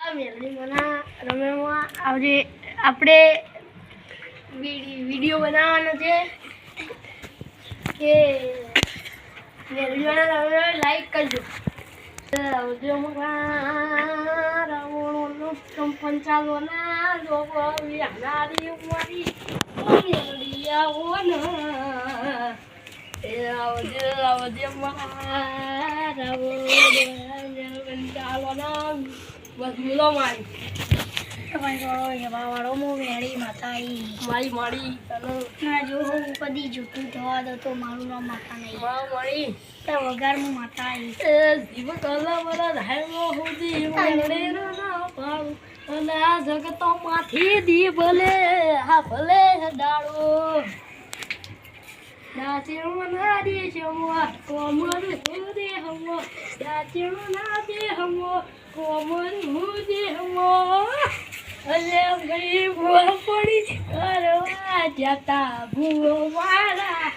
રમેમાં આજે આપણે વિડીયો બનાવવાનો છે કે લાઈક કરજો. પંચાલોના લોકો વિહારી મારી બસ બોલો મારી વાળો મેળી માતા મારી મારી જો હું કદી જૂઠું થવા દો તો મારું નામ માતા નહીં મારી વગાર હું માતા જીવ કલા મારા ધાયમો સુધી ના જગતો માંથી દી ભલે હા ભલે ડાળો દાચેણો ના દે હમો કોમર હુદે હમો દાચેણો ના દે હમો કોમર હુદે હમો અલે ગઈ ભૂ પડી કરવા જતા ભૂ વાળા